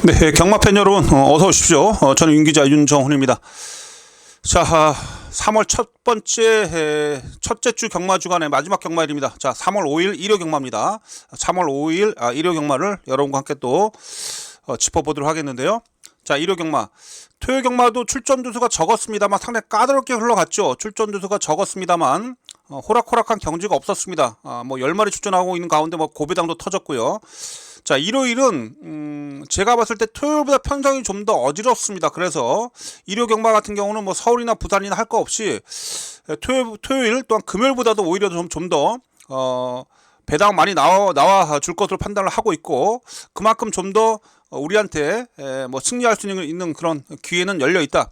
네, 경마팬 여러분, 어서 오십시오. 저는 윤기자 윤정훈입니다. 자, 3월 첫째 주 경마 주간의 마지막 경마일입니다. 자, 3월 5일 일요 경마입니다. 3월 5일 일요 경마를 여러분과 함께 또 짚어보도록 하겠는데요. 자, 일요 경마. 토요 경마도 출전 두수가 적었습니다만 상당히 까다롭게 흘러갔죠. 출전 두수가 적었습니다만 호락호락한 경지가 없었습니다. 뭐 10마리 출전하고 있는 가운데 뭐 고배당도 터졌고요. 자, 일요일은 제가 봤을 때 토요일보다 편성이 좀 더 어지럽습니다. 그래서 일요 경마 같은 경우는 뭐 서울이나 부산이나 할 거 없이 토요일 또한 금요일보다도 오히려 좀 더 배당 많이 나와 줄 것으로 판단을 하고 있고, 그만큼 좀 더 우리한테 뭐 승리할 수 있는 그런 기회는 열려 있다.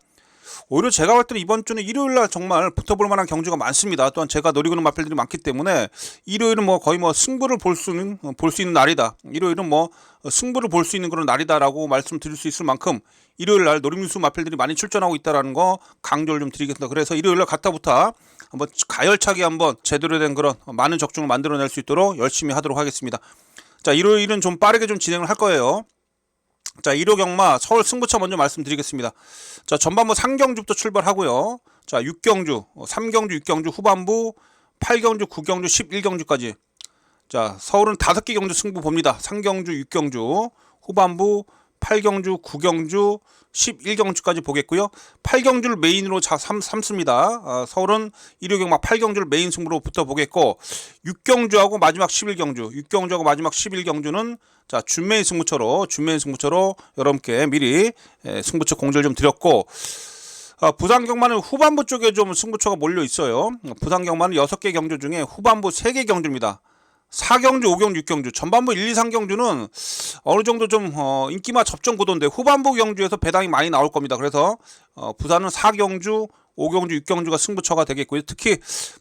오히려 제가 볼 때는 이번 주는 일요일날 정말 붙어볼 만한 경주가 많습니다. 또한 제가 노리고 있는 마필들이 많기 때문에 일요일은 뭐 거의 뭐 승부를 볼 수 있는 날이다. 일요일은 뭐 승부를 볼 수 있는 그런 날이다라고 말씀드릴 수 있을 만큼 일요일날 노림수 마필들이 많이 출전하고 있다라는 거 강조를 좀 드리겠습니다. 그래서 일요일날 가타부터 한번 가열차게 한번 제대로 된 그런 많은 적중을 만들어낼 수 있도록 열심히 하도록 하겠습니다. 자, 일요일은 좀 빠르게 좀 진행을 할 거예요. 자, 1호 경마 서울 승부처 먼저 말씀드리겠습니다. 자, 전반부 3경주부터 출발하고요. 자, 6경주, 3경주, 6경주 후반부, 8경주, 9경주, 11경주까지. 자, 서울은 5개 경주 승부 봅니다. 3경주, 6경주, 후반부, 8경주, 9경주, 11경주까지 보겠고요. 8경주를 메인으로 삼습니다. 서울은 1호 경마 8경주를 메인 승부로부터 보겠고, 6경주하고 마지막 11경주, 6경주하고 마지막 11경주는 자, 준메인 승부처로 여러분께 미리 승부처 공지를 좀 드렸고, 부산 경마는 후반부 쪽에 좀 승부처가 몰려 있어요. 부산 경마는 6개 경주 중에 후반부 3개 경주입니다. 4경주, 5경주, 6경주. 전반부 1, 2, 3경주는 어느 정도 좀 인기마 접전 구도인데 후반부 경주에서 배당이 많이 나올 겁니다. 그래서 부산은 4경주, 5경주, 6경주가 승부처가 되겠고요. 특히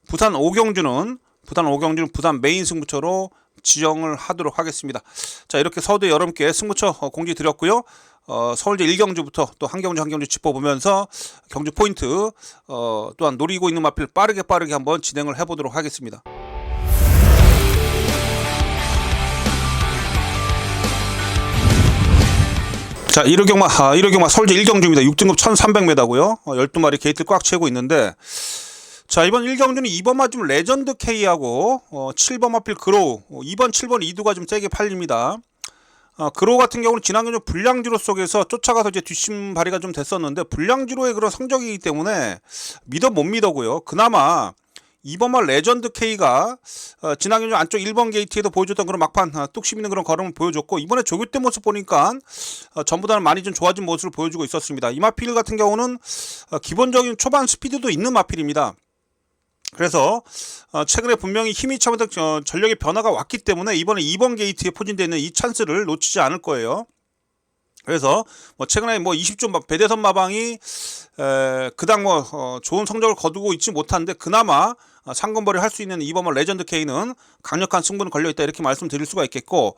부산 5경주는 부산 메인 승부처로 지정을 하도록 하겠습니다. 자, 이렇게 서두에 여러분께 승부처 공지 드렸고요. 서울제 1경주부터 또 한 경주 짚어보면서 경주 포인트 또한 노리고 있는 마필 빠르게 한번 진행을 해보도록 하겠습니다. 자, 1호 경마 서울제 1경주입니다. 6등급 1300m고요. 12마리 게이트를 꽉 채우고 있는데, 자, 이번 1경주는 2번 마좀 레전드 K하고 7번 마필 그로우, 2번 7번 2두가 좀 세게 팔립니다. 그로우 같은 경우는 지난 경주 불량지로 속에서 쫓아가서 이제 뒷심 발휘가 좀 됐었는데, 불량지로의 그런 성적이기 때문에 못 믿어고요. 그나마 2번 말 레전드 K가 지난 경주 안쪽 1번 게이트에도 보여줬던 그런 막판 뚝심 있는 그런 걸음을 보여줬고, 이번에 조교대 모습 보니까 전보다는 많이 좀 좋아진 모습을 보여주고 있었습니다. 이 마필 같은 경우는 기본적인 초반 스피드도 있는 마필입니다. 그래서 최근에 분명히 힘이 차면서 전력의 변화가 왔기 때문에 이번에 2번 게이트에 포진되어 있는 이 찬스를 놓치지 않을 거예요. 그래서 뭐 최근에 뭐 20조 배대선 마방이 그닥 좋은 성적을 거두고 있지 못한데, 그나마 상금벌이 할 수 있는 2번 레전드 K는 강력한 승부는 걸려있다, 이렇게 말씀드릴 수가 있겠고,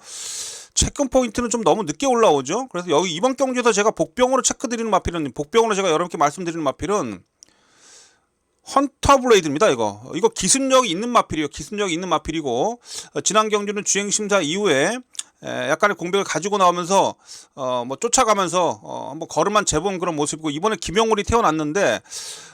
체크 포인트는 좀 너무 늦게 올라오죠. 그래서 여기 이번 경주에서 제가 복병으로 제가 여러분께 말씀드리는 마필은 헌터 블레이드입니다. 이거 기습력이 있는 마필이고, 지난 경주는 주행심사 이후에 약간의 공백을 가지고 나오면서 뭐 쫓아가면서 한번 걸음만 재본 그런 모습이고, 이번에 김영울이 태어났는데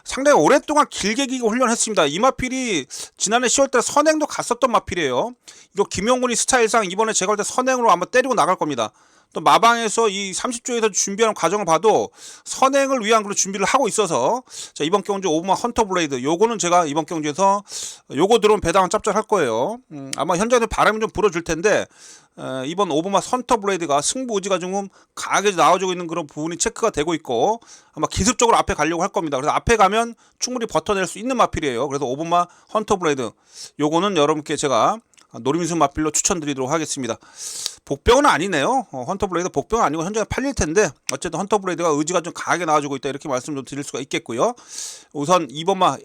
상당히 오랫동안 길게 훈련했습니다. 이 마필이 지난해 10월달에 선행도 갔었던 마필이에요. 이거 김영울이 스타일상 이번에 제가 볼 때 선행으로 한번 때리고 나갈 겁니다. 또 마방에서 이 30조에서 준비하는 과정을 봐도 선행을 위한 그런 준비를 하고 있어서, 자, 이번 경주 5번 헌터 블레이드, 요거는 제가 이번 경주에서 요거 들어온 배당은 짭짤할 거예요. 아마 현장에서 바람이 좀 불어줄 텐데, 이번 5번 헌터 블레이드가 승부 의지가 좀 강하게 나와주고 있는 그런 부분이 체크가 되고 있고, 아마 기습적으로 앞에 가려고 할 겁니다. 그래서 앞에 가면 충분히 버텨낼 수 있는 마필이에요. 그래서 5번 헌터 블레이드, 요거는 여러분께 제가 노림수 마필로 추천드리도록 하겠습니다. 복병은 아니네요. 헌터 블레이드 복병은 아니고 현재 팔릴 텐데, 어쨌든 헌터 블레이드가 의지가 좀 강하게 나와주고 있다, 이렇게 말씀 좀 드릴 수가 있겠고요. 우선 2번마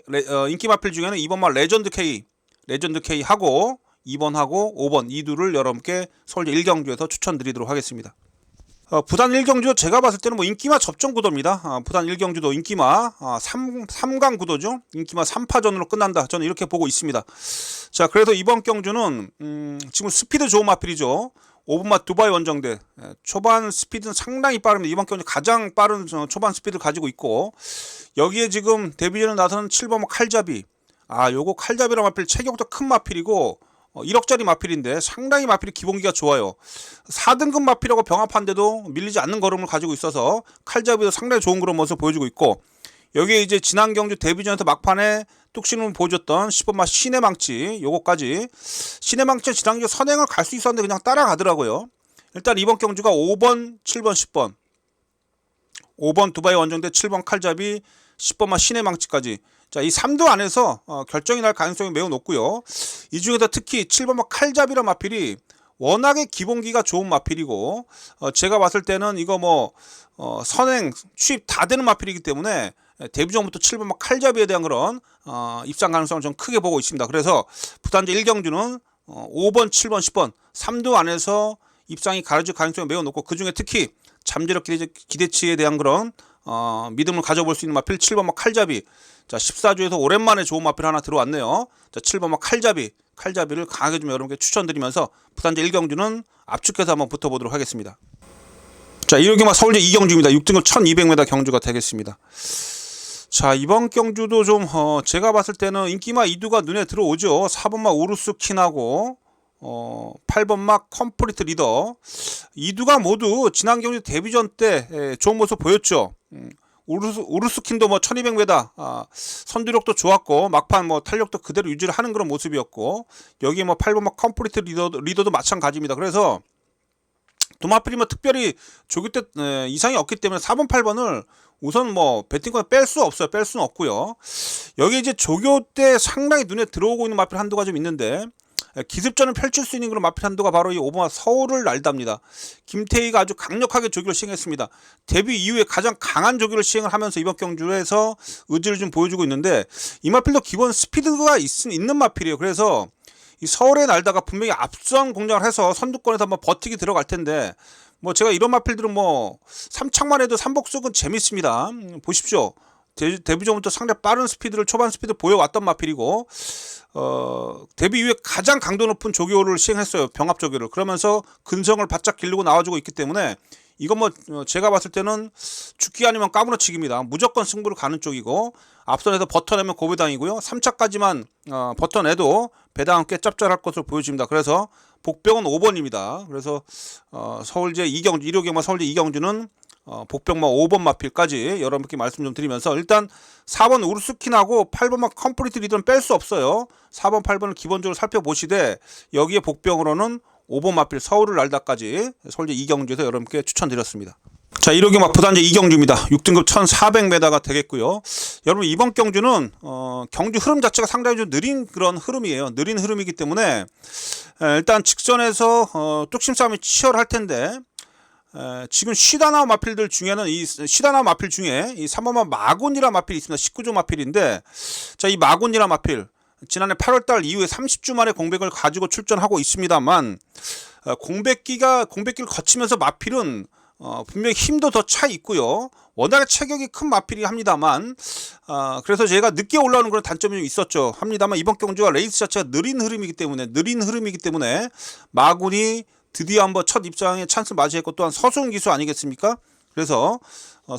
인기 마필 중에는 2번마 레전드 K 하고 2번하고 5번 2두를 여러분께 서울제 1경주에서 추천드리도록 하겠습니다. 부산 1경주도 제가 봤을 때는 뭐 인기마 접전 구도입니다. 부산 1경주도 인기마 3강 구도죠. 인기마 3파전으로 끝난다, 저는 이렇게 보고 있습니다. 자, 그래서 이번 경주는 지금 스피드 좋은 마필이죠. 5번마 두바이 원정대. 초반 스피드는 상당히 빠릅니다. 이번 경주 가장 빠른 초반 스피드를 가지고 있고, 여기에 지금 데뷔전에 나서는 7번마 칼잡이. 요거 칼잡이랑 마필 체격도 큰 마필이고 1억짜리 마필인데 상당히 마필이 기본기가 좋아요. 4등급 마필하고 병합한데도 밀리지 않는 걸음을 가지고 있어서 칼잡이도 상당히 좋은 그런 모습을 보여주고 있고, 여기에 이제 지난 경주 데뷔전에서 막판에 뚝심을 보여줬던 10번마 신의망치, 요거까지. 신의망치는 지난 경주 선행을 갈 수 있었는데 그냥 따라가더라고요. 일단 이번 경주가 5번, 7번, 10번. 5번 두바이 원정대, 7번 칼잡이, 10번마 신의망치까지. 자, 이 3등 안에서 결정이 날 가능성이 매우 높고요. 이 중에서 특히 7번마 칼잡이란 마필이 워낙에 기본기가 좋은 마필이고, 제가 봤을 때는 이거 선행, 취입 다 되는 마필이기 때문에 데뷔전부터 7번마 칼잡이에 대한 그런 입상 가능성을 좀 크게 보고 있습니다. 그래서 부단지 1경주는 5번, 7번, 10번 3등 안에서 입상이 가려질 가능성이 매우 높고, 그 중에 특히 잠재력 기대치에 대한 그런 믿음을 가져볼 수 있는 마필 7번마 칼잡이. 자, 14주에서 오랜만에 좋은 마필 하나 들어왔네요. 자, 7번마 칼잡이를 강하게 좀 여러분께 추천드리면서 부산제 1경주는 압축해서 한번 붙어보도록 하겠습니다. 자, 1경마 서울제 2경주입니다. 6등급 1200m 경주가 되겠습니다. 자, 이번 경주도 좀 제가 봤을 때는 인기마 2두가 눈에 들어오죠. 4번마 우루스킨하고 8번마 컴플리트 리더. 2두가 모두 지난 경주 데뷔전 때 좋은 모습 보였죠. 우루스킨도 1200m 선두력도 좋았고 막판 탄력도 그대로 유지를 하는 그런 모습이었고, 여기 8번마 컴플리트 리더도 마찬가지입니다. 그래서 두 마필이 특별히 조기 때 이상이 없기 때문에 4번, 8번을 우선 배팅권에 뺄 수 없어요. 뺄 수는 없고요. 여기 이제 조교 때 상당히 눈에 들어오고 있는 마필 한두가 좀 있는데, 기습전을 펼칠 수 있는 그런 마필 한두가 바로 이 5번마 서울을 날답니다. 김태희가 아주 강력하게 조교를 시행했습니다. 데뷔 이후에 가장 강한 조교를 시행을 하면서 이번 경주에서 의지를 좀 보여주고 있는데, 이 마필도 기본 스피드가 있는 마필이에요. 그래서 이 서울에 날다가 분명히 앞선 공략을 해서 선두권에서 한번 버티기 들어갈 텐데, 제가 이런 마필들은 3착만 해도 삼복석은 재밌습니다. 보십시오. 데뷔전부터 상당히 빠른 스피드를 초반 스피드 보여왔던 마필이고, 데뷔 이후에 가장 강도 높은 조교를 시행했어요. 병합 조교를. 그러면서 근성을 바짝 기르고 나와주고 있기 때문에 이건 제가 봤을 때는 죽기 아니면 까무러치기입니다. 무조건 승부를 가는 쪽이고, 앞선에서 버텨내면 고배당이고요. 3차까지만 버텨내도 배당 함께 짭짤할 것으로 보여집니다. 그래서 복병은 5번입니다. 그래서 서울제 2경주 1호경마 서울제 2경주는 복병마 5번 마필까지 여러분께 말씀 좀 드리면서, 일단 4번 우르스킨하고 8번마 컴플리트 리더는 뺄 수 없어요. 4번 8번을 기본적으로 살펴보시되, 여기에 복병으로는 5번 마필 서울을 날다까지 서울제 2경주에서 여러분께 추천드렸습니다. 자, 1호경마 부단제 2경주입니다. 6등급 1400m가 되겠고요. 여러분, 이번 경주는 경주 흐름 자체가 상당히 좀 느린 그런 흐름이에요. 느린 흐름이기 때문에 일단 직전에서 뚝심 싸움이 치열할 텐데, 지금 쉬다 나온 마필들 중에는 이 쉬다 나온 마필 중에 이 3번마 마곤이라 마필이 있습니다. 19조 마필인데, 자, 이 마곤이라 마필 지난해 8월달 이후에 30주 만에 공백을 가지고 출전하고 있습니다만, 공백기를 거치면서 마필은 분명히 힘도 더 차 있고요. 워낙에 체격이 큰 마필이 합니다만, 그래서 제가 늦게 올라오는 그런 단점이 좀 있었죠. 합니다만 이번 경주가 레이스 자체가 느린 흐름이기 때문에 마곤이 드디어 한번 첫 입장에 찬스 맞이했고, 또한 서순 기수 아니겠습니까? 그래서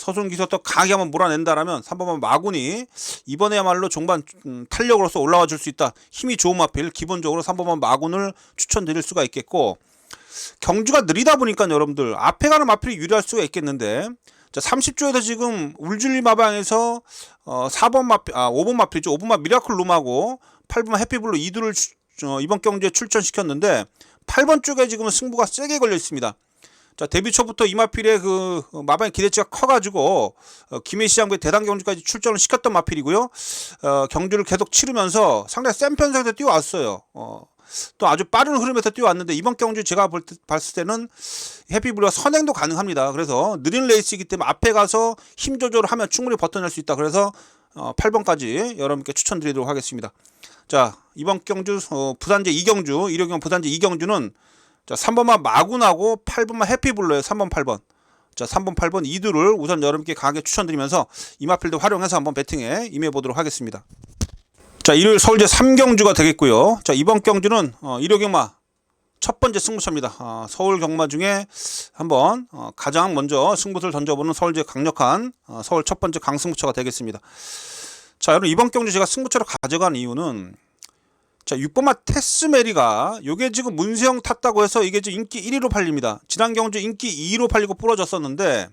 서순 기수 또 강하게 한번 몰아낸다라면 3번만 마군이 이번에야말로 종반 탄력으로서 올라와 줄 수 있다. 힘이 좋은 마필 기본적으로 3번만 마군을 추천드릴 수가 있겠고, 경주가 느리다 보니까 여러분들 앞에 가는 마필이 유리할 수가 있겠는데, 자, 30조에서 지금 울줄리 마방에서 5번 마필이죠. 5번마 미라클 룸하고 8번마 해피블루 2두를 이번 경주에 출전시켰는데, 8번 쪽에 지금은 승부가 세게 걸려 있습니다. 자, 데뷔 초부터 이 마필의 그 마방의 기대치가 커가지고 김해시장부의 대단 경주까지 출전을 시켰던 마필이고요. 경주를 계속 치르면서 상당히 센 편성에서 뛰어왔어요. 또 아주 빠른 흐름에서 뛰어왔는데, 이번 경주 제가 봤을 때는 해피블루가 선행도 가능합니다. 그래서 느린 레이스이기 때문에 앞에 가서 힘 조절을 하면 충분히 버텨낼 수 있다. 그래서 8번까지 여러분께 추천드리도록 하겠습니다. 자, 이번 경주 부산제 2경주 1호경 부산제 2경주는 자, 3번만 마군하고 8번만 해피블루에 3번 8번. 자, 3번 8번 2두를 우선 여러분께 강하게 추천드리면서 이 마필도 활용해서 한번 배팅에 임해 보도록 하겠습니다. 자, 일요일 서울제 3경주가 되겠고요. 자, 이번 경주는 1호경마 첫 번째 승부처입니다. 서울 경마 중에 한번 가장 먼저 승부를 던져보는 서울제 강력한 서울 첫 번째 강승부처가 되겠습니다. 자, 여러분 이번 경주 제가 승부처를 가져간 이유는 자 6번마 테스메리가 요게 지금 문세영 탔다고 해서 이게 지금 인기 1위로 팔립니다. 지난 경주 인기 2위로 팔리고 부러졌었는데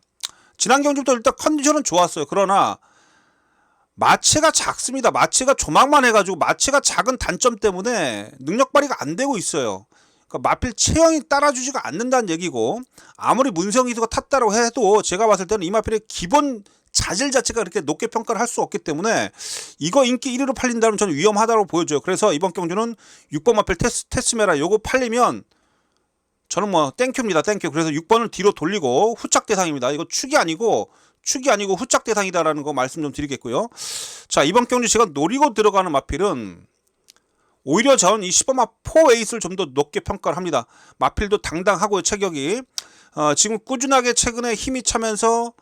지난 경주부터 일단 컨디션은 좋았어요. 그러나 마체가 작습니다. 마체가 조막만 해가지고 마체가 작은 단점 때문에 능력 발휘가 안 되고 있어요. 그러니까 마필 체형이 따라주지가 않는다는 얘기고 아무리 문세영 기수가 탔다고 해도 제가 봤을 때는 이 마필의 기본 자질 자체가 그렇게 높게 평가를 할 수 없기 때문에 이거 인기 1위로 팔린다면 저는 위험하다고 보여줘요. 그래서 이번 경주는 6번 마필 테스메라 요거 팔리면 저는 뭐 땡큐입니다. 땡큐. 그래서 6번을 뒤로 돌리고 후착 대상입니다. 이거 축이 아니고 후착 대상이다라는 거 말씀 좀 드리겠고요. 자, 이번 경주 제가 노리고 들어가는 마필은 오히려 저는 이 10번마 4에이스를 좀 더 높게 평가를 합니다. 마필도 당당하고요. 체격이 지금 꾸준하게 최근에 힘이 차면서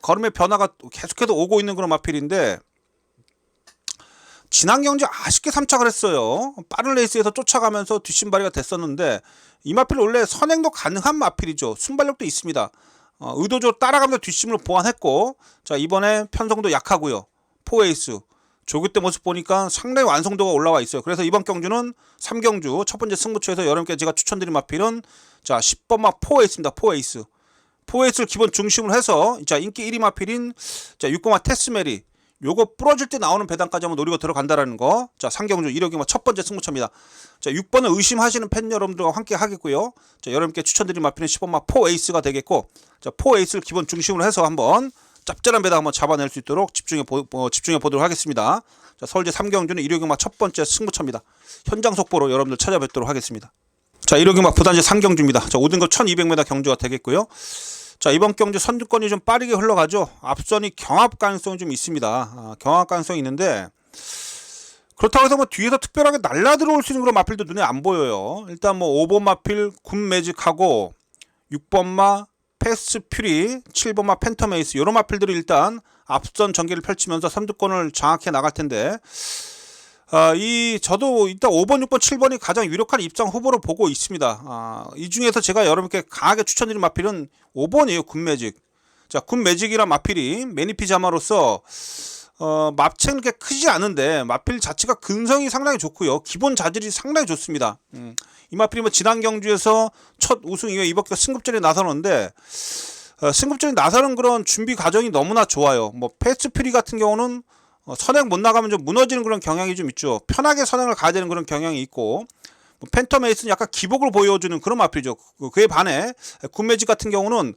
걸음의 변화가 계속해서 오고 있는 그런 마필인데 지난 경주 아쉽게 3착을 했어요. 빠른 레이스에서 쫓아가면서 뒷심발이가 됐었는데 이 마필 원래 선행도 가능한 마필이죠. 순발력도 있습니다. 의도적으로 따라가면서 뒷심을 보완했고 자 이번에 편성도 약하고요. 4에이스 조교 때 모습 보니까 상당히 완성도가 올라와 있어요. 그래서 이번 경주는 3경주 첫 번째 승부처에서 여러분께 제가 추천드린 마필은 자 10번마 4에이스입니다. 4에이스 4에이스를 기본 중심으로 해서 자 인기 1위 마필인 자 6번마 테스메리 요거 부러질 때 나오는 배당까지 한번 노리고 들어간다라는 거. 자, 상경주 1호 경마 첫 번째 승부처입니다. 자, 6번을 의심하시는 팬 여러분들과 함께 하겠고요. 자, 여러분께 추천드린 마필은 10번마 4에이스가 되겠고 자, 4에이스를 기본 중심으로 해서 한번 짭짤한 배당 한번 잡아낼 수 있도록 집중해 보도록 하겠습니다. 자, 서울제 3경주는 1호 경마 첫 번째 승부처입니다. 현장 속보로 여러분들 찾아뵙도록 하겠습니다. 자, 1호 경마 부단지 상경주입니다. 자, 5등급 1200m 경주가 되겠고요. 자, 이번 경주 선두권이 좀 빠르게 흘러가죠. 앞선이 경합 가능성이 좀 있습니다. 경합 가능성이 있는데 그렇다고 해서 뭐 뒤에서 특별하게 날라 들어올 수 있는 그런 마필도 눈에 안 보여요. 일단 뭐 5번 마필 군 매직하고 6번마 패스 퓨리, 7번마 팬텀 에이스 이런 마필들이 일단 앞선 전개를 펼치면서 선두권을 장악해 나갈 텐데 저도 일단 5번, 6번, 7번이 가장 유력한 입장 후보로 보고 있습니다. 이 중에서 제가 여러분께 강하게 추천드린 마필은 5번이에요. 군매직. 자, 군매직이란 마필이 매니피자마로서 맙체는 그렇게 크지 않은데 마필 자체가 근성이 상당히 좋고요. 기본 자질이 상당히 좋습니다. 이 마필이 뭐 지난 경주에서 첫 우승 이후에 이번 승급전에 나서는데 승급전에 나서는 그런 준비 과정이 너무나 좋아요. 뭐 패스 퓨리 같은 경우는 선행 못 나가면 좀 무너지는 그런 경향이 좀 있죠. 편하게 선행을 가야 되는 그런 경향이 있고 뭐 팬텀 에이스는 약간 기복을 보여주는 그런 마필이죠. 그에 반해 군매직 같은 경우는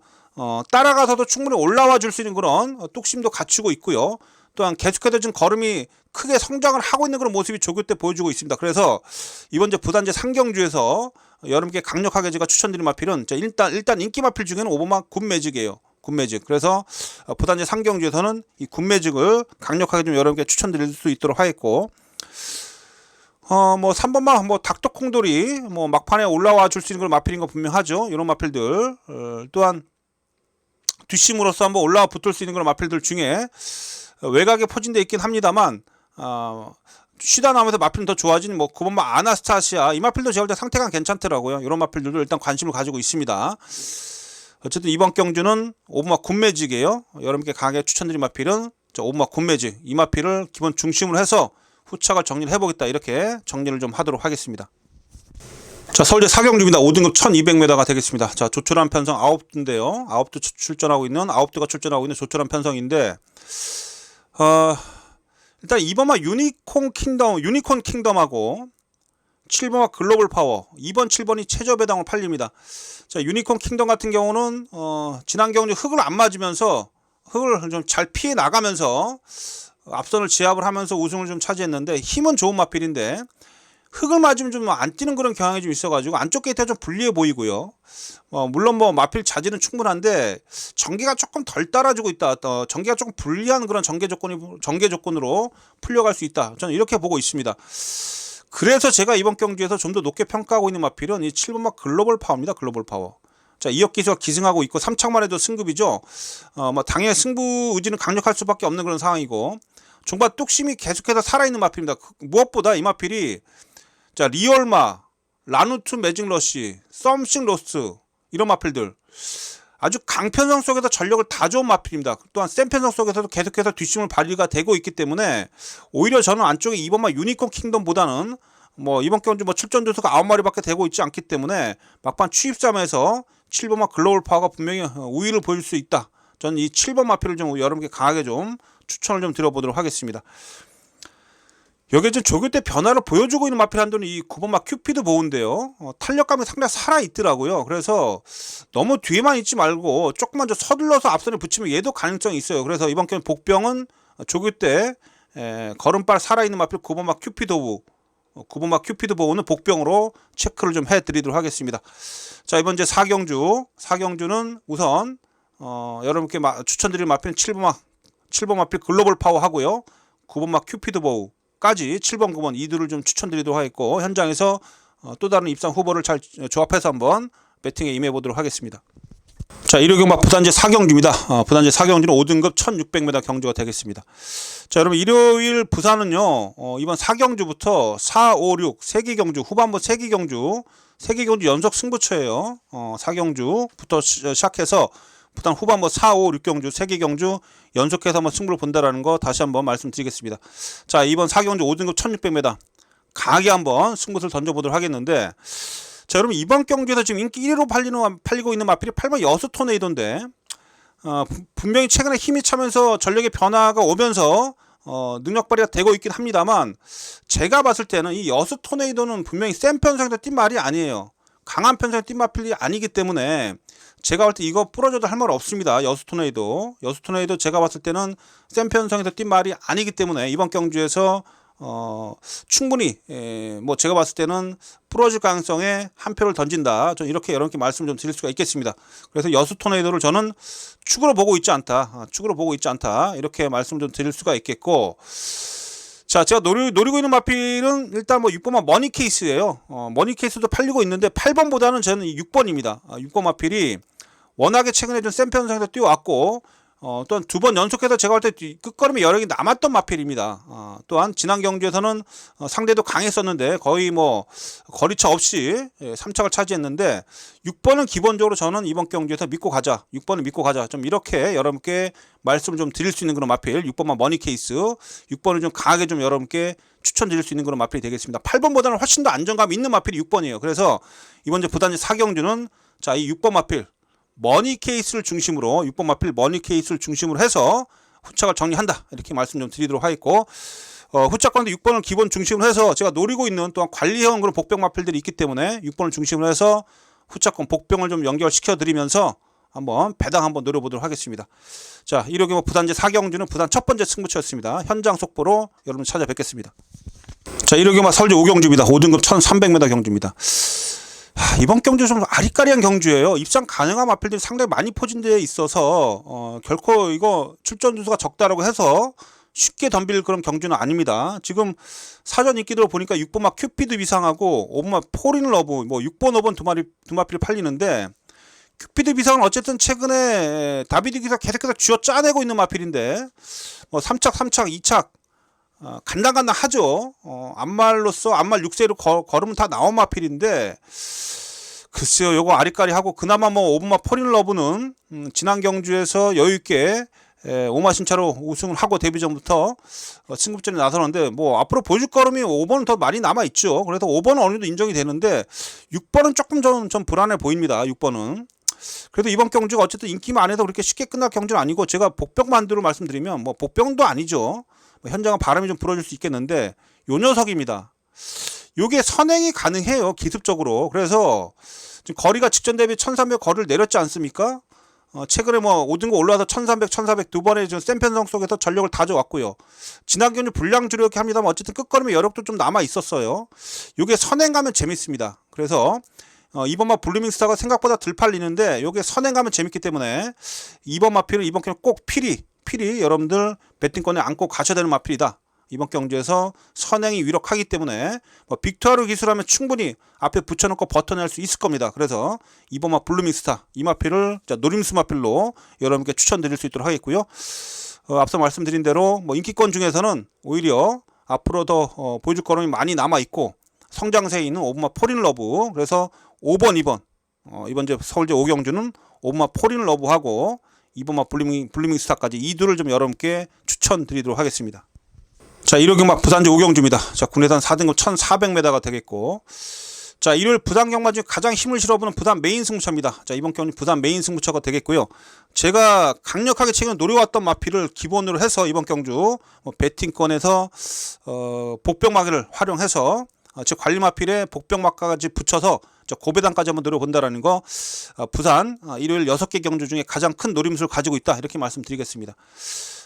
따라가서도 충분히 올라와 줄 수 있는 그런 뚝심도 갖추고 있고요. 또한 계속해서 지금 걸음이 크게 성장을 하고 있는 그런 모습이 조교 때 보여주고 있습니다. 그래서 이번 부단제 상경주에서 여러분께 강력하게 제가 추천드린 마필은 일단 인기 마필 중에는 5번마 군매직이에요. 군매직. 그래서 부단제 상경주에서는 이 군매직을 강력하게 좀 여러분께 추천드릴 수 있도록 하겠고 뭐 3번마 뭐 닥터콩돌이 뭐 막판에 올라와 줄 수 있는 그런 마필인 거 분명하죠. 이런 마필들 또한 뒷심으로서 한번 올라와 붙을 수 있는 그런 마필들 중에 외곽에 포진되어 있긴 합니다만 쉬다 나면서 마필은 더 좋아진 뭐 9번마 아나스타시아 이 마필도 제가 볼 때 상태가 괜찮더라고요. 이런 마필들도 일단 관심을 가지고 있습니다. 어쨌든 이번 경주는 5번마 군매직이에요. 여러분께 강하게 추천드린 마필은 5번마 군매직 이 마필을 기본 중심으로 해서 후착을 정리를 해보겠다 이렇게 정리를 좀 하도록 하겠습니다. 자, 서울제 4경주입니다. 5등급 1200m가 되겠습니다. 자, 조촐한 편성 9두인데요. 9두 출전하고 있는 9두가 출전하고 있는 조촐한 편성인데 일단 2번마 유니콘 킹덤하고 7번마 글로벌 파워 2번 7번이 최저 배당으로 팔립니다. 자, 유니콘 킹덤 같은 경우는 지난 경주 흙을 안 맞으면서 흙을 좀 잘 피해 나가면서 앞선을 제압을 하면서 우승을 좀 차지했는데 힘은 좋은 마필인데 흙을 맞으면 좀 안 뛰는 그런 경향이 좀 있어가지고 안쪽 게이트가 좀 불리해 보이고요. 물론 뭐 마필 자질은 충분한데 전개가 조금 덜 따라주고 있다. 전개가 조금 불리한 그런 전개 조건으로 풀려갈 수 있다. 저는 이렇게 보고 있습니다. 그래서 제가 이번 경주에서 좀 더 높게 평가하고 있는 마필은 이 7번마 글로벌 파워입니다. 글로벌 파워. 자, 이역 기수가 기승하고 있고 3착만 해도 승급이죠. 뭐 당연히 승부 의지는 강력할 수밖에 없는 그런 상황이고 종반 뚝심이 계속해서 살아있는 마필입니다. 무엇보다 이 마필이 자 리얼마, 라누트 매직러시, 썸씽 로스트 이런 마필들 아주 강편성 속에서 전력을 다 좋은 마필입니다. 또한 센 편성 속에서도 계속해서 뒷심을 발휘가 되고 있기 때문에 오히려 저는 안쪽에 2번마 유니콘 킹덤보다는 뭐 이번 경주 뭐 출전 조수가 9마리밖에 되고 있지 않기 때문에 막판 취입삼에서 7번마 글로벌 파워가 분명히 우위를 보일 수 있다. 저는 이 7번 마필을 좀 여러분께 강하게 좀 추천을 좀 드려보도록 하겠습니다. 여기에 지금 조교 때 변화를 보여주고 있는 마필 한도는 이 9번마 큐피드 보우인데요. 탄력감이 상당히 살아있더라고요. 그래서 너무 뒤에만 있지 말고 조금만 더 서둘러서 앞선에 붙이면 얘도 가능성이 있어요. 그래서 이번 경기 복병은 조교 때 걸음발 살아있는 마필 9번마 큐피드 보우, 9번마 큐피드 보우는 복병으로 체크를 좀 해드리도록 하겠습니다. 자, 이번 이제 4경주는 우선 여러분께 추천드릴 마필은 7번 마필 글로벌 파워 하고요. 9번마 큐피드 보우 까지 7번, 9번 이들을 좀 추천드리도록 하겠고, 현장에서 또 다른 입상 후보를 잘 조합해서 한번 배팅에 임해 보도록 하겠습니다. 자, 일요경마 부단제 4경주입니다. 부단제 4경주는 5등급 1600m 경주가 되겠습니다. 자, 여러분 일요일 부산은요, 이번 4경주부터 4, 5, 6 세기 경주 후반부 세기 경주 연속 승부처예요. 4경주부터 시작해서 부산 후반부 4, 5, 6경주 세기 경주 연속해서 한번 승부를 본다라는 거 다시 한번 말씀드리겠습니다. 자, 이번 4경주 5등급 1600m 강하게 한번 승부를 던져보도록 하겠는데, 자, 여러분 이번 경주에서 지금 인기 1위로 팔리고 있는 마필이 8번 여수 토네이도인데, 분명히 최근에 힘이 차면서 전력의 변화가 오면서 능력 발휘가 되고 있긴 합니다만, 제가 봤을 때는 이 여수 토네이도는 분명히 센 편성에서 뛴 말이 아니에요. 강한 편성에 뛴 마필이 아니기 때문에 제가 볼 때 이거 부러져도 할 말 없습니다. 여수 토네이도 제가 봤을 때는 센 편성에서 뛴 말이 아니기 때문에 이번 경주에서 충분히 뭐 제가 봤을 때는 부러질 가능성에 한 표를 던진다. 좀 이렇게 여러분께 말씀을 좀 드릴 수가 있겠습니다. 그래서 여수 토네이도를 저는 축으로 보고 있지 않다. 이렇게 말씀 좀 드릴 수가 있겠고, 자, 제가 노리고 있는 마필은 일단 뭐 6번만 머니 케이스예요. 머니 케이스도 팔리고 있는데 8번보다는 저는 6번입니다. 6번 마필이 워낙에 최근에 좀 센 편성에서 뛰어왔고, 또한 2번 연속해서 제가 볼 때 끝걸음에 여력이 남았던 마필입니다. 또한 지난 경주에서는 상대도 강했었는데 거의 뭐 거리차 없이 3착을 차지했는데, 6번은 기본적으로 저는 이번 경주에서 믿고 가자. 6번은 믿고 가자. 좀 이렇게 여러분께 말씀을 좀 드릴 수 있는 그런 마필 6번만 머니 케이스, 6번을 좀 강하게 좀 여러분께 추천드릴 수 있는 그런 마필이 되겠습니다. 8번보다는 훨씬 더 안정감 있는 마필이 6번이에요. 그래서 이번 이제 부단지 4경주는 자, 이 6번 마필 머니 케이스를 중심으로 6번 마필 머니 케이스를 중심으로 해서 후착을 정리한다. 이렇게 말씀 좀 드리도록 하겠고, 후착 가운데 6번을 기본 중심으로 해서 제가 노리고 있는 또한 관리형 그런 복병 마필들이 있기 때문에 6번을 중심으로 해서 후착권 복병을 좀 연결시켜 드리면서 한번 배당 한번 노려보도록 하겠습니다. 자, 일요경마 부단제 4경주는 부산 첫 번째 승부처였습니다. 현장 속보로 여러분 찾아뵙겠습니다. 자, 일요경마 서울제 5경주입니다. 5등급 1300m 경주입니다. 이번 경주 좀 아리까리한 경주예요. 입상 가능한 마필들이 상당히 많이 포진되어 있어서 결코 이거 출전 주수가 적다라고 해서 쉽게 덤빌 그런 경주는 아닙니다. 지금 사전 인기들 보니까 6번마 큐피드 비상하고 5번마 포린 러브, 뭐 6번, 5번 두 마필이 팔리는데, 큐피드 비상은 어쨌든 최근에 다비드 기사 계속해서 쥐어 짜내고 있는 마필인데, 뭐 3착, 2착 간당간당 하죠. 앞말로서 앞말 6세로 걸으면 다 나온 마필인데, 글쎄요, 요거 아리까리하고, 그나마 뭐 5번마 포린 러브는 지난 경주에서 여유있게 오마신차로 우승을 하고 데뷔 전부터 승급전에 나서는데, 뭐 앞으로 보여줄 걸음이 5번은 더 많이 남아있죠. 그래서 5번은 어느 정도 인정이 되는데 6번은 조금 좀 불안해 보입니다. 6번은. 그래도 이번 경주가 어쨌든 인기만 안 해서 그렇게 쉽게 끝날 경주는 아니고, 제가 복병 만두를 말씀드리면 뭐 복병도 아니죠. 뭐 현장은 바람이 좀 불어줄 수 있겠는데, 요 녀석입니다. 요게 선행이 가능해요, 기습적으로. 그래서 지금 거리가 직전 대비 1300 거리를 내렸지 않습니까? 최근에 뭐 5등급 올라와서 1300 두 번의 센 편성 속에서 전력을 다져왔고요. 지난 경주 불량 주력이 합니다만 어쨌든 끝걸음에 여력도 좀 남아 있었어요. 요게 선행 가면 재밌습니다. 그래서 이번마 블루밍스타가 생각보다 덜 팔리는데, 요게 선행 가면 재밌기 때문에 2번 마필은 이번 경주 꼭 필히 여러분들 배팅권에 안고 가셔야 되는 마필이다. 이번 경주에서 선행이 위력하기 때문에 뭐 빅투아르 기술하면 충분히 앞에 붙여놓고 버텨낼 수 있을 겁니다. 그래서 이번 마 블루밍스타 이 마필을 노림수 마필로 여러분께 추천드릴 수 있도록 하겠고요. 앞서 말씀드린 대로 뭐 인기권 중에서는 오히려 앞으로 더 보여줄 걸음이 많이 남아 있고, 성장세에 있는 오브마 포린러브. 그래서 5번, 2번. 이번 이제 서울제 오경주는 오브마 포린러브하고 2번마 블리밍스타까지 이 둘을 좀 여러분께 추천드리도록 하겠습니다. 자, 1호 경마 부산제 오경주입니다. 자, 국내산 4등급 1,400m가 되겠고, 자, 일요일 부산 경마 중에 가장 힘을 실어보는 부산 메인 승부처입니다. 자, 이번 경우는 부산 메인 승부처가 되겠고요. 제가 강력하게 최근 노려왔던 마필을 기본으로 해서 이번 경주 배팅권에서 복병마개를 활용해서 즉 관리 마필에 복병마까지 붙여서 고배당까지 한번 노려본다라는 거, 부산 일요일 6개 경주 중에 가장 큰 노림수를 가지고 있다, 이렇게 말씀드리겠습니다.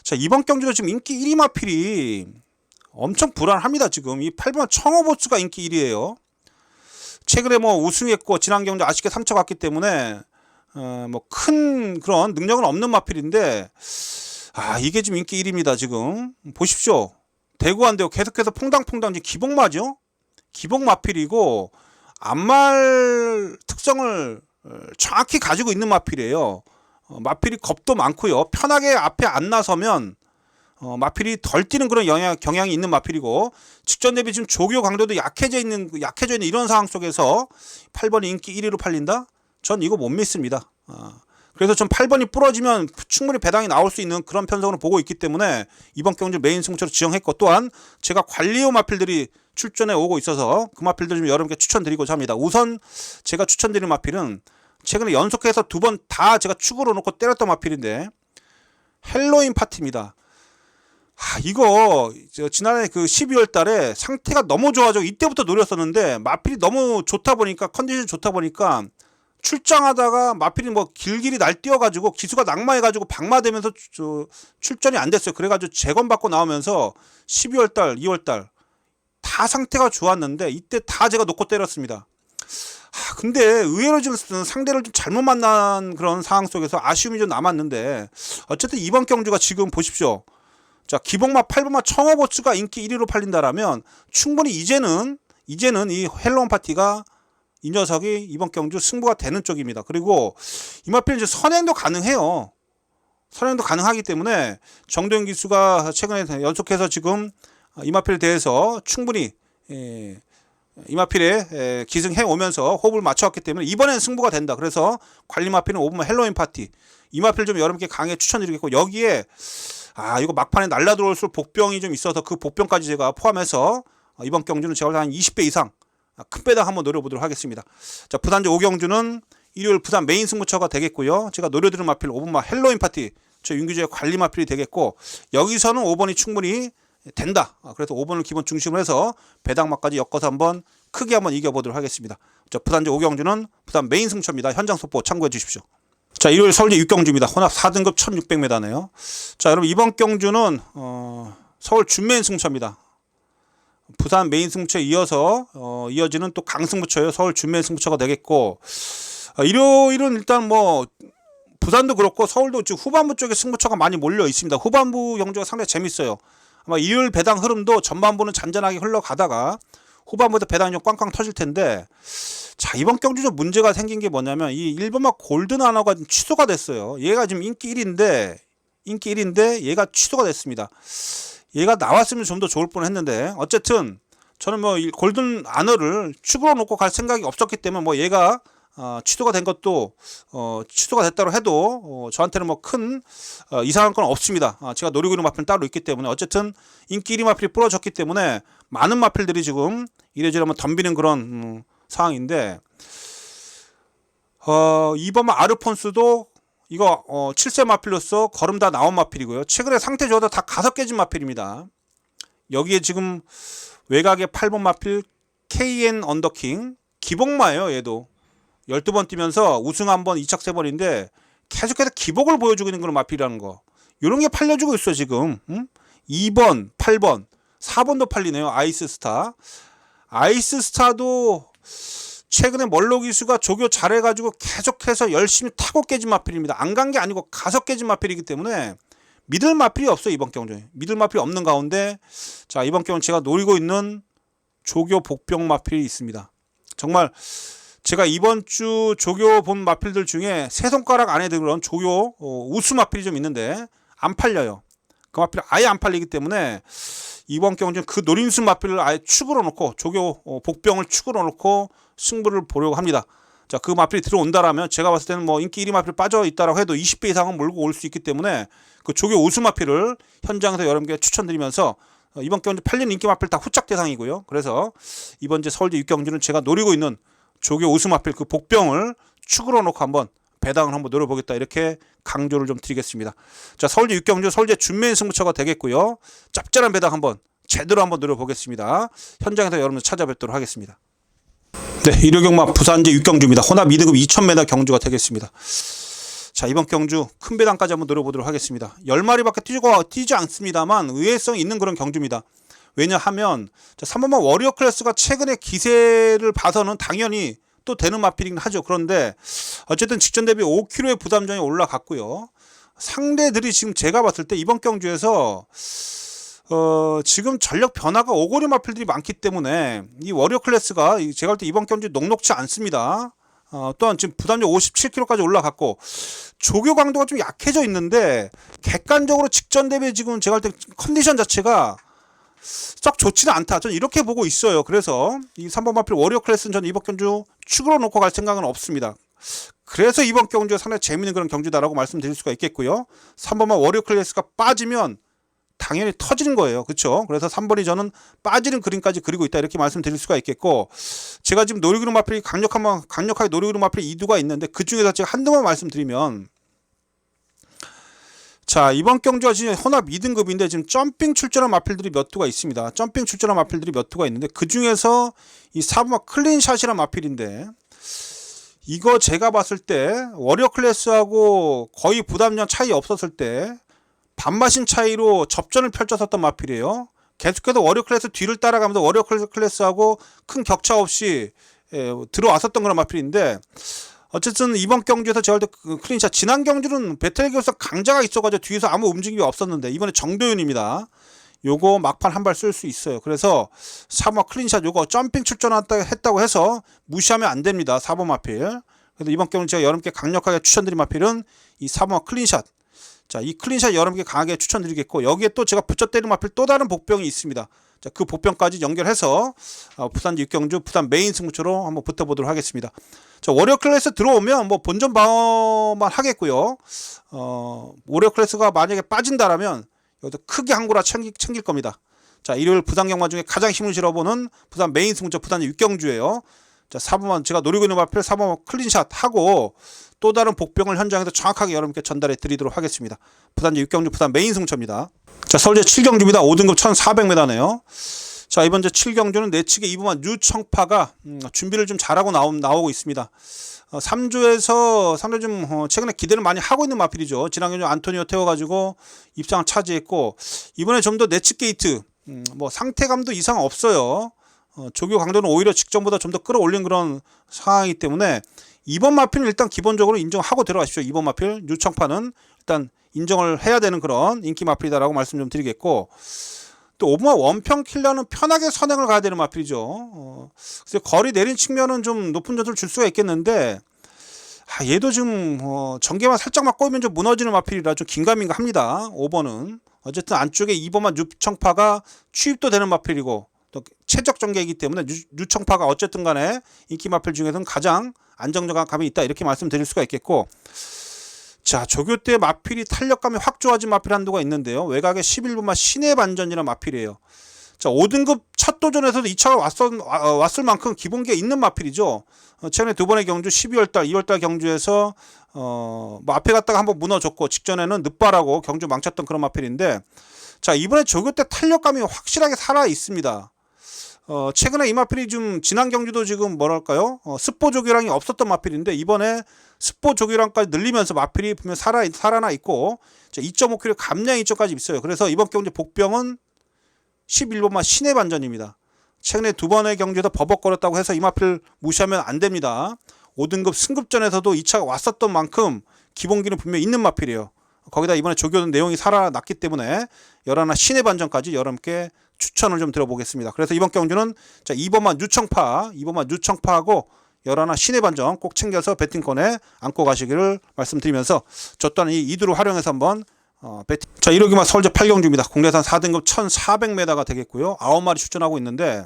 자, 이번 경주도 지금 인기 1위 마필이 엄청 불안합니다. 지금 이 8번 청어보스가 인기 1위예요. 최근에 뭐 우승했고 지난 경주 아쉽게 3차 갔기 때문에 뭐 큰 그런 능력은 없는 마필인데, 이게 지금 인기 1위입니다. 지금 보십시오. 대구 안 되고 계속해서 퐁당퐁당 지금 기복마죠. 기복 마필이고 앞말 특성을 정확히 가지고 있는 마필이에요. 마필이 겁도 많고요. 편하게 앞에 안 나서면 마필이 덜 뛰는 그런 경향이 있는 마필이고, 직전 대비 지금 조교 강도도 약해져 있는 이런 상황 속에서 8번이 인기 1위로 팔린다? 전 이거 못 믿습니다. 그래서 전 8번이 부러지면 충분히 배당이 나올 수 있는 그런 편성으로 보고 있기 때문에 이번 경주 메인 승부처로 지정했고, 또한 제가 관리용 마필들이 출전해 오고 있어서 그 마필들 좀 여러분께 추천드리고자 합니다. 우선 제가 추천드리는 마필은 최근에 연속해서 2번 다 제가 축으로 놓고 때렸던 마필인데, 헬로윈 파티입니다. 이거 지난해 그 12월 달에 상태가 너무 좋아져 이때부터 노렸었는데, 마필이 너무 좋다 보니까, 컨디션이 좋다 보니까 출장하다가 마필이 뭐 길길이 날뛰어가지고 기수가 낙마해가지고 박마되면서 출전이 안 됐어요. 그래가지고 재검받고 나오면서 12월 달, 2월 달 다 상태가 좋았는데 이때 다 제가 놓고 때렸습니다. 근데 의외로 좀 상대를 좀 잘못 만난 그런 상황 속에서 아쉬움이 좀 남았는데, 어쨌든 이번 경주가 지금 보십시오. 자, 기복마 8번마 청어보츠가 인기 1위로 팔린다라면 충분히 이제는 이 헬로운 파티가, 이 녀석이 이번 경주 승부가 되는 쪽입니다. 그리고 이 마필은 이제 선행도 가능해요. 선행도 가능하기 때문에 정도현 기수가 최근에 연속해서 지금 이 마필에 대해서 충분히 이 마필에 기승해 오면서 호흡을 맞춰왔기 때문에 이번엔 승부가 된다. 그래서 관리 마필은 5번마 헬로윈 파티, 이 마필 좀 여러분께 강하게 추천드리겠고, 여기에 이거 막판에 날라 들어올수록 복병이 좀 있어서 그 복병까지 제가 포함해서 이번 경주는 제가 한 20배 이상 큰 배당 한번 노려보도록 하겠습니다. 자, 부산제 오경주는 일요일 부산 메인 승부처가 되겠고요. 제가 노려드리는 마필 5번마 헬로윈 파티, 저 윤규재의 관리 마필이 되겠고, 여기서는 5번이 충분히 된다. 그래서 5번을 기본 중심으로 해서 배당마까지 엮어서 한번 크게 한번 이겨보도록 하겠습니다. 자, 부산제 오경주는 부산 메인 승부처입니다. 현장 속보 참고해 주십시오. 자, 일요일 서울제 6경주입니다. 혼합 4등급 1600m네요. 자, 여러분 이번 경주는 서울 준메인 승부처입니다. 부산 메인 승부처에 이어서 이어지는 또 강승부처예요. 서울 준메인 승부처가 되겠고, 일요일은 일단 뭐 부산도 그렇고 서울도 지금 후반부 쪽에 승부처가 많이 몰려 있습니다. 후반부 경주가 상당히 재밌어요. 아마 일요일 배당 흐름도 전반부는 잔잔하게 흘러가다가 후반부에 배당이 좀 꽝꽝 터질 텐데, 자, 이번 경주 좀 문제가 생긴 게 뭐냐면 이 1번마 골든 아너가 취소가 됐어요. 얘가 지금 인기 1인데 얘가 취소가 됐습니다. 얘가 나왔으면 좀 더 좋을 뻔했는데, 어쨌든 저는 뭐 이 골든 아너를 축으로 놓고 갈 생각이 없었기 때문에 뭐 얘가 취소가 된 것도 취소가 됐다고 해도 저한테는 뭐 큰 이상한 건 없습니다. 제가 노리고 있는 마필은 따로 있기 때문에, 어쨌든 인기 1위 마필이 부러졌기 때문에 많은 마필들이 지금 이래저래 한번 덤비는 그런 상황인데, 2번마 아르폰스도 이거 7세 마필로서 걸음 다 나온 마필이고요. 최근에 상태 좋아도 다 가서 깨진 마필입니다. 여기에 지금 외곽의 8번 마필 KN 언더킹 기복마예요. 얘도 12번 뛰면서 우승 한번 2착 3번인데 계속해서 기복을 보여주고 있는 그런 마필이라는 거, 이런 게 팔려주고 있어요 지금. 2번 8번 4번도 팔리네요. 아이스스타도 최근에 멀로 기수가 조교 잘해가지고 계속해서 열심히 타고 깨진 마필입니다. 안 간 게 아니고 가서 깨진 마필이기 때문에 믿을 마필이 없어요. 이번 경주에 믿을 마필이 없는 가운데, 자, 이번 경우는 제가 노리고 있는 조교 복병 마필이 있습니다. 정말 제가 이번 주 조교 본 마필들 중에 세 손가락 안에 들어온 조교 우수 마필이 좀 있는데 안 팔려요. 그 마필이 아예 안 팔리기 때문에 이번 경주는 그 노림수 마필을 아예 축으로 놓고 조교 복병을 축으로 놓고 승부를 보려고 합니다. 자, 그 마필이 들어온다라면 제가 봤을 때는 뭐 인기 1위 마필 빠져 있다라고 해도 20배 이상은 몰고 올 수 있기 때문에 그 조교 우수 마필을 현장에서 여러분께 추천드리면서 이번 경주 팔린 인기 마필 다 후착 대상이고요. 그래서 이번 제 서울제 6경주는 제가 노리고 있는 조교 우수 마필 그 복병을 축으로 놓고 한번 배당을 한번 노려보겠다, 이렇게 강조를 좀 드리겠습니다. 자, 서울제 6경주 서울제 준메인 승부처가 되겠고요. 짭짤한 배당 한번 제대로 한번 노려보겠습니다. 현장에서 여러분들 찾아뵙도록 하겠습니다. 네, 일요경마 부산제 6경주입니다. 혼합 2등급 2000m 경주가 되겠습니다. 자, 이번 경주 큰 배당까지 한번 노려보도록 하겠습니다. 10마리밖에 뛰지 않습니다만 의외성이 있는 그런 경주입니다. 왜냐하면 3번만 워리어 클래스가 최근에 기세를 봐서는 당연히 또 되는 마필이긴 하죠. 그런데 어쨌든 직전 대비 5kg의 부담점이 올라갔고요. 상대들이 지금 제가 봤을 때 이번 경주에서 지금 전력 변화가 오고리 마필들이 많기 때문에 이 워리어 클래스가 제가 볼 때 이번 경주 녹록치 않습니다. 또한 지금 부담력 57kg까지 올라갔고 조교 강도가 좀 약해져 있는데 객관적으로 직전 대비 지금 제가 볼 때 컨디션 자체가 썩 좋지는 않다, 저는 이렇게 보고 있어요. 그래서 이 3번 마필 워리어 클래스는 저는 이번 경주 축으로 놓고 갈 생각은 없습니다. 그래서 이번 경주가 상당히 재밌는 그런 경주다라고 말씀드릴 수가 있겠고요. 3번만 워리어 클래스가 빠지면 당연히 터지는 거예요. 그렇죠? 그래서 3번이 저는 빠지는 그림까지 그리고 있다, 이렇게 말씀드릴 수가 있겠고, 제가 지금 노리그룹 마필이 강력하게 노리그룹 마필이 2두가 있는데 그 중에서 제가 한두만 말씀드리면, 자, 이번 경주가 지금 혼합 2등급인데 지금 점핑 출전한 마필들이 몇 두가 있습니다. 점핑 출전한 마필들이 몇 두가 있는데 그 중에서 이 4번마 클린샷이란 마필인데, 이거 제가 봤을 때 워리어 클래스하고 거의 부담량 차이 없었을 때 반마신 차이로 접전을 펼쳤었던 마필이에요. 계속해서 워리어 클래스 뒤를 따라가면서 워리어 클래스하고 큰 격차 없이 들어왔었던 그런 마필인데, 어쨌든 이번 경주에서 제가 볼 때 클린샷, 지난 경주는 배틀기에서 강자가 있어가지고 뒤에서 아무 움직임이 없었는데 이번에 정도윤입니다. 요거 막판 한 발 쓸 수 있어요. 그래서 4번 클린샷 요거 점핑 출전했다고 해서 무시하면 안 됩니다. 4번 마필. 그래서 이번 경주 제가 여러분께 강력하게 추천드린 마필은 이 4번 클린샷. 자, 이 클린샷 여러분께 강하게 추천드리겠고, 여기에 또 제가 붙여 때리는 마필 또 다른 복병이 있습니다. 자, 그 복병까지 연결해서 부산 6경주 부산 메인 승부처로 한번 붙어보도록 하겠습니다. 자, 워리어 클래스 들어오면 뭐 본전 방어만 하겠고요. 워리어 클래스가 만약에 빠진다라면 여기서 크게 한 고라 챙길 겁니다. 자, 일요일 부산 경마 중에 가장 힘을 실어보는 부산 메인 승부처 부산 6경주예요. 자, 4번만 제가 노리고 있는 마필 4번 클린샷 하고 또 다른 복병을 현장에서 정확하게 여러분께 전달해 드리도록 하겠습니다. 부산 6경주 부산 메인 승부처입니다. 자, 서울제 7경주입니다. 5등급 1400m네요. 자, 이번 제 7경주는 내측에 2번만 뉴청파가 준비를 좀 잘하고 나오고 있습니다. 3조에서 상당히 좀 최근에 기대를 많이 하고 있는 마필이죠. 지난 경주 안토니오 태워가지고 입상을 차지했고, 이번에 좀 더 내측 게이트 뭐 상태감도 이상 없어요. 조교 강도는 오히려 직전보다 좀 더 끌어올린 그런 상황이기 때문에 이번 마필은 일단 기본적으로 인정하고 들어가십시오. 이번 마필 뉴청파는 일단 인정을 해야 되는 그런 인기 마필이다라고 말씀 좀 드리겠고, 또 5번마 원평 킬러는 편하게 선행을 가야 되는 마필이죠. 그래서 거리 내린 측면은 좀 높은 점수를 줄 수가 있겠는데, 얘도 지금 전개만 살짝만 꼬이면 좀 무너지는 마필이라 좀 긴가민가합니다. 5번은 어쨌든 안쪽에 2번만 뉴청파가 취입도 되는 마필이고 또 최적 전개이기 때문에 뉴청파가 어쨌든 간에 인기 마필 중에서는 가장 안정적인 감이 있다, 이렇게 말씀드릴 수가 있겠고, 자, 조교 때 마필이 탄력감이 확 좋아진 마필 한도가 있는데요. 외곽의 11번마 신의 반전이라는 마필이에요. 자, 5등급 첫 도전에서도 2차가 왔을 만큼 기본기에 있는 마필이죠. 최근에 두 번의 경주 12월달, 2월달 경주에서 뭐 앞에 갔다가 한번 무너졌고 직전에는 늦바라고 경주 망쳤던 그런 마필인데, 자, 이번에 조교 때 탄력감이 확실하게 살아 있습니다. 최근에 이 마필이 좀 지난 경주도 지금 뭐랄까요, 스포 조교랑이 없었던 마필인데 이번에 스포 조교랑까지 늘리면서 마필이 보면 살아나 있고, 2.5kg 감량 이점까지 있어요. 그래서 이번 경주 복병은 11번마 신의 반전입니다. 최근에 두 번의 경주에서 버벅거렸다고 해서 이 마필 무시하면 안 됩니다. 5등급 승급전에서도 2차가 왔었던 만큼 기본기는 분명히 있는 마필이에요. 거기다 이번에 조교는 내용이 살아났기 때문에 11화 신의 반전까지 여러분께 추천을 좀 드려보겠습니다. 그래서 이번 경주는 2번만 뉴청파하고 11화 신의 반전 꼭 챙겨서 배팅권에 안고 가시기를 말씀드리면서, 저 또한 이 2두를 활용해서 한번 자, 1호 경마 서울제 8경주입니다. 국내산 4등급 1400m가 되겠고요. 9마리 출전하고 있는데,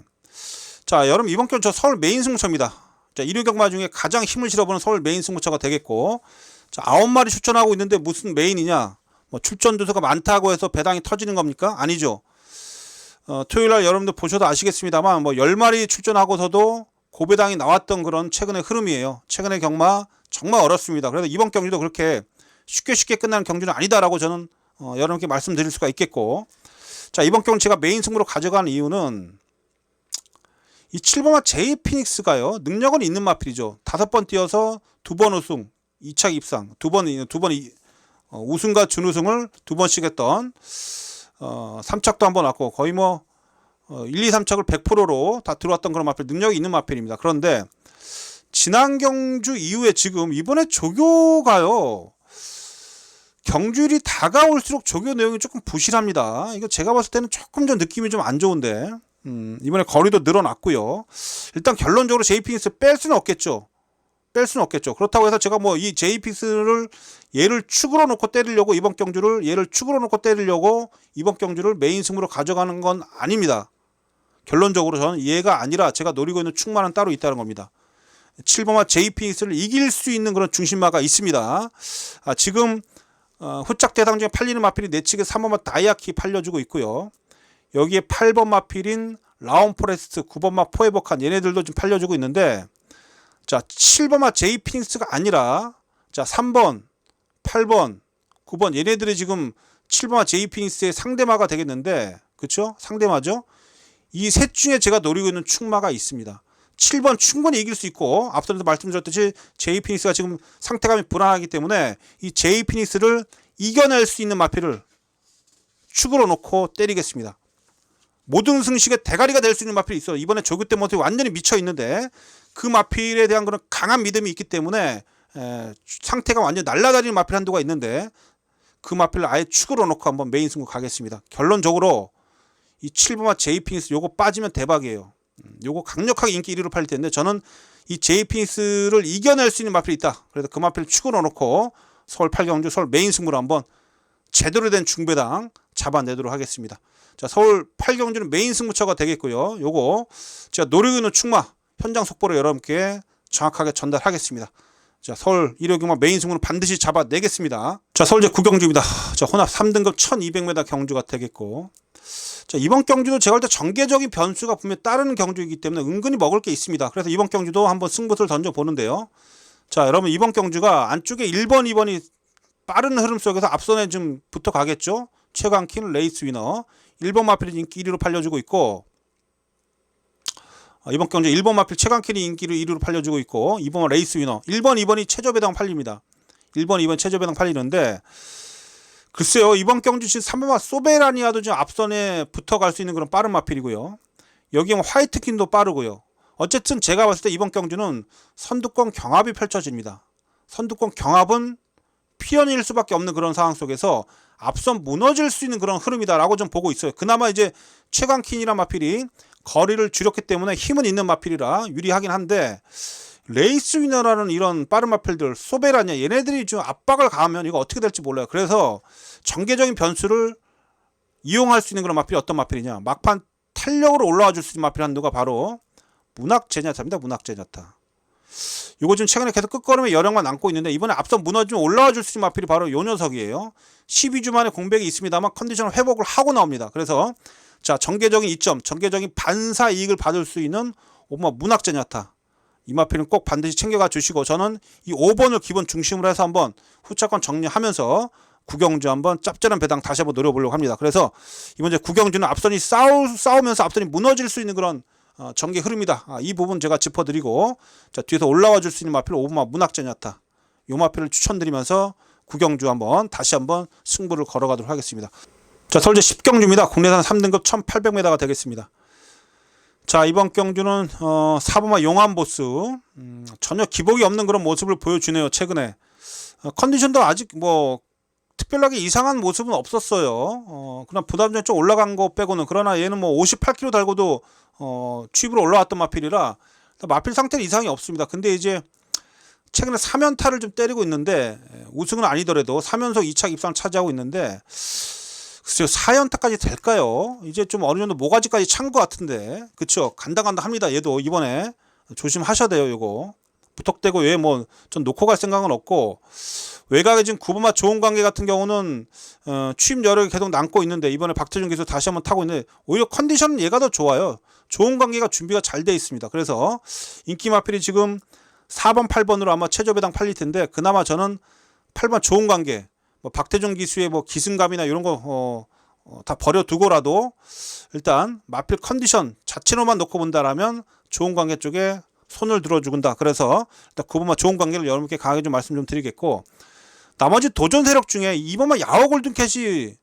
자, 여러분 이번 경주 서울 메인 승부처입니다. 자, 1호 경마 중에 가장 힘을 실어보는 서울 메인 승부처가 되겠고, 자, 9마리 출전하고 있는데 무슨 메인이냐? 뭐 출전 두수가 많다고 해서 배당이 터지는 겁니까? 아니죠. 토요일날 여러분들 보셔도 아시겠습니다만, 뭐 10마리 출전하고서도 고배당이 나왔던 그런 최근의 흐름이에요. 최근의 경마 정말 어렵습니다. 그래서 이번 경주도 그렇게 쉽게 끝나는 경주는 아니다라고 저는 여러분께 말씀드릴 수가 있겠고, 자, 이번 경주 제가 메인 승부로 가져간 이유는 이 7번마 제이 피닉스가요, 능력은 있는 마필이죠. 5번 뛰어서 2번 우승, 2차 입상, 두 번 우승과 준우승을 2번씩 했던 3착도 한번 왔고, 거의 뭐 1, 2, 3착을 100%로 다 들어왔던 그런 마필, 능력이 있는 마필입니다. 그런데 지난 경주 이후에 지금 이번에 조교가요, 경주일이 다가올수록 조교 내용이 조금 부실합니다. 이거 제가 봤을 때는 조금 전 느낌이 좀 안 좋은데, 이번에 거리도 늘어났고요. 일단 결론적으로 제이피닉스 뺄 수는 없겠죠. 그렇다고 해서 제가 뭐 이 제이피닉스를 얘를 축으로 놓고 때리려고 이번 경주를 이번 경주를 메인 승부로 가져가는 건 아닙니다. 결론적으로 저는 얘가 아니라 제가 노리고 있는 축마는 따로 있다는 겁니다. 7번마 제이피닉스를 이길 수 있는 그런 중심마가 있습니다. 지금 후짝 대상 중에 팔리는 마필이 내측에 3번마 다이아키 팔려주고 있고요. 여기에 8번 마필인 라운포레스트, 9번마 포에버칸, 얘네들도 좀 팔려주고 있는데, 자, 7번마 제이피닉스가 아니라, 자, 3번, 8번, 9번, 얘네들이 지금 7번마 제이피닉스의 상대마가 되겠는데, 그쵸? 상대마죠? 이 셋 중에 제가 노리고 있는 축마가 있습니다. 7번 충분히 이길 수 있고, 앞서도 말씀드렸듯이 제이피닉스가 지금 상태감이 불안하기 때문에 이 제이피닉스를 이겨낼 수 있는 마필을 축으로 놓고 때리겠습니다. 모든 승식의 대가리가 될 수 있는 마필이 있어요. 이번에 조교 때 모습이 완전히 미쳐 있는데, 그 마필에 대한 그런 강한 믿음이 있기 때문에 상태가 완전히 날아다니는 마필 한두가 있는데, 그 마필을 아예 축으로 놓고 한번 메인 승부 가겠습니다. 결론적으로 이 7번마 제이피닉스 요거 빠지면 대박이에요. 요거 강력하게 인기 1위로 팔릴 텐데, 저는 이 제이피닉스를 이겨낼 수 있는 마필이 있다. 그래서 그 마필을 축으로 놓고 서울 8경주 서울 메인 승부로 한번 제대로 된 중배당 잡아내도록 하겠습니다. 자, 서울 8경주는 메인 승부처가 되겠고요. 요거 제가 노리고 있는 축마 현장 속보로 여러분께 정확하게 전달하겠습니다. 자, 서울 1호 경마 메인 승부는 반드시 잡아내겠습니다. 자, 서울제 9경주입니다. 자, 혼합 3등급 1200m 경주가 되겠고, 자, 이번 경주도 제가 볼 때 전개적인 변수가 분명히 따르는 경주이기 때문에 은근히 먹을 게 있습니다. 그래서 이번 경주도 한번 승부를 던져보는데요. 자, 여러분 이번 경주가 안쪽에 1번, 2번이 빠른 흐름 속에서 앞선에 좀 붙어 가겠죠. 최강킨 레이스 위너 1번 마필이 인기 1위로 팔려주고 있고, 이번 경주 1번 마필 최강킨이 인기를 1위로 팔려주고 있고, 2번 레이스 위너 1번, 2번이 최저배당 팔립니다. 1번, 2번 최저배당 팔리는데, 글쎄요, 이번 경주 지금 3번마 소베라니아도 지금 앞선에 붙어갈 수 있는 그런 빠른 마필이고요. 여기에 뭐 화이트킨도 빠르고요. 어쨌든 제가 봤을 때 이번 경주는 선두권 경합이 펼쳐집니다. 선두권 경합은 피연일 수밖에 없는 그런 상황 속에서 앞선 무너질 수 있는 그런 흐름이다라고 좀 보고 있어요. 그나마 이제 최강킨이란 마필이 거리를 줄였기 때문에 힘은 있는 마필이라 유리하긴 한데, 레이스 위너라는 이런 빠른 마필들, 소베라냐, 얘네들이 좀 압박을 가하면 이거 어떻게 될지 몰라요. 그래서 전개적인 변수를 이용할 수 있는 그런 마필이 어떤 마필이냐, 막판 탄력으로 올라와 줄 수 있는 마필 한두가 바로 문학제냐타입니다. 문학제냐타. 요거 지금 최근에 계속 끝걸음에 여력만 남고 있는데, 이번에 앞선 무너지면 올라와 줄 수 있는 마필이 바로 요 녀석이에요. 12주 만에 공백이 있습니다만 컨디션을 회복을 하고 나옵니다. 그래서 자, 전개적인 이점, 전개적인 반사 이익을 받을 수 있는 5번 문학제냐타, 이 마필은 꼭 반드시 챙겨가 주시고, 저는 이 5번을 기본 중심으로 해서 한번 후차권 정리하면서 구경주 한번 짭짤한 배당 다시 한번 노려보려고 합니다. 그래서 이번 이제 구경주는 앞선이 싸우면서 앞선이 무너질 수 있는 그런 전개 흐름이다. 이 부분 제가 짚어드리고, 자, 뒤에서 올라와 줄 수 있는 마필 5번 문학제냐타, 이 마필을 추천드리면서 구경주 한번 다시 한번 승부를 걸어가도록 하겠습니다. 자, 서울제 10경주입니다. 국내산 3등급 1800m가 되겠습니다. 자, 이번 경주는 4번마 용암보스, 전혀 기복이 없는 그런 모습을 보여주네요. 최근에 컨디션도 아직 뭐 특별하게 이상한 모습은 없었어요. 그냥 부담점이 좀 올라간 거 빼고는. 그러나 얘는 뭐 58kg 달고도 취입으로 올라왔던 마필이라 마필 상태는 이상이 없습니다. 근데 이제 최근에 3연타를 좀 때리고 있는데 우승은 아니더라도 3연속 2차 입상을 차지하고 있는데 글쎄요 4연타까지 될까요? 이제 좀 어느 정도 모가지까지 찬 것 같은데 그쵸? 간다 합니다. 얘도 이번에 조심하셔야 돼요. 이거 무턱대고 왜 뭐 전 놓고 갈 생각은 없고 외곽에 지금 구보마 좋은 관계 같은 경우는 취임 여력이 계속 남고 있는데 이번에 박태준 기수 다시 한번 타고 있는데 오히려 컨디션은 얘가 더 좋아요. 좋은 관계가 준비가 잘 돼 있습니다. 그래서 인기 마필이 지금 4번 8번으로 아마 최저 배당 팔릴 텐데 그나마 저는 8번 좋은 관계 뭐 박태준 기수의 뭐 기승감이나 이런 거 다 버려두고라도 일단 마필 컨디션 자체로만 놓고 본다라면 좋은 관계 쪽에 손을 들어주근다. 그래서 일단 구보마 좋은 관계를 여러분께 강하게 좀 말씀 좀 드리겠고 나머지 도전 세력 중에 이번만 야호 골든캣이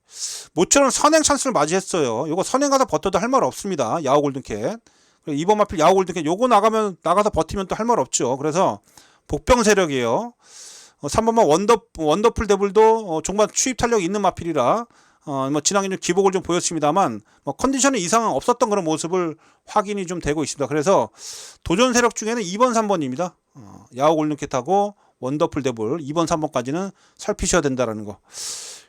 모처럼 선행 찬스를 맞이했어요. 요거 선행 가서 버텨도 할 말 없습니다. 야호 골든캣. 이번 마필 야호 골든캣 요거 나가서 버티면 또 할 말 없죠. 그래서 복병 세력이에요. 3번만 원더풀 데블도 종반 추입 탄력이 있는 마필이라 뭐 지난해 좀 기복을 좀 보였습니다만 뭐 컨디션에 이상은 없었던 그런 모습을 확인이 좀 되고 있습니다. 그래서 도전 세력 중에는 2번, 3번입니다. 야호 골든캣하고 원더풀 데블 2번, 3번까지는 살피셔야 된다라는 거.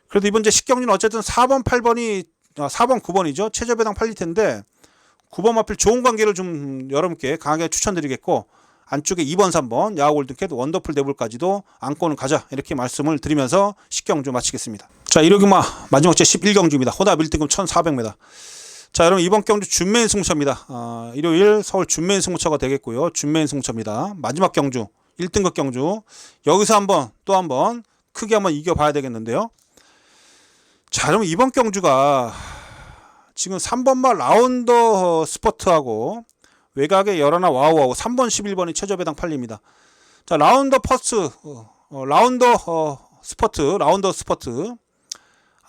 그래도 이번 제 10경기는 어쨌든 4번, 9번이죠. 최저 배당 팔릴 텐데 9번 마필 좋은 관계를 좀 여러분께 강하게 추천드리겠고 안쪽에 2번, 3번 야호 골든캣 원더풀 데블까지도 안고는 가자 이렇게 말씀을 드리면서 10경 좀 마치겠습니다. 자, 일요경마 마지막 제 11경주입니다. 호답 1등급 1400m. 자, 여러분 이번 경주 준메인 승부처입니다. 일요일 서울 준메인 승부처가 되겠고요. 준메인 승부처입니다. 마지막 경주 1등급 경주 여기서 또 한번 크게 한번 이겨봐야 되겠는데요. 자, 그럼 이번 경주가 지금 3번마 라운더 스포트하고 외곽에 열하나 와우하고 3번 11번이 최저 배당 팔립니다. 자, 라운더 퍼스트 라운더 스포트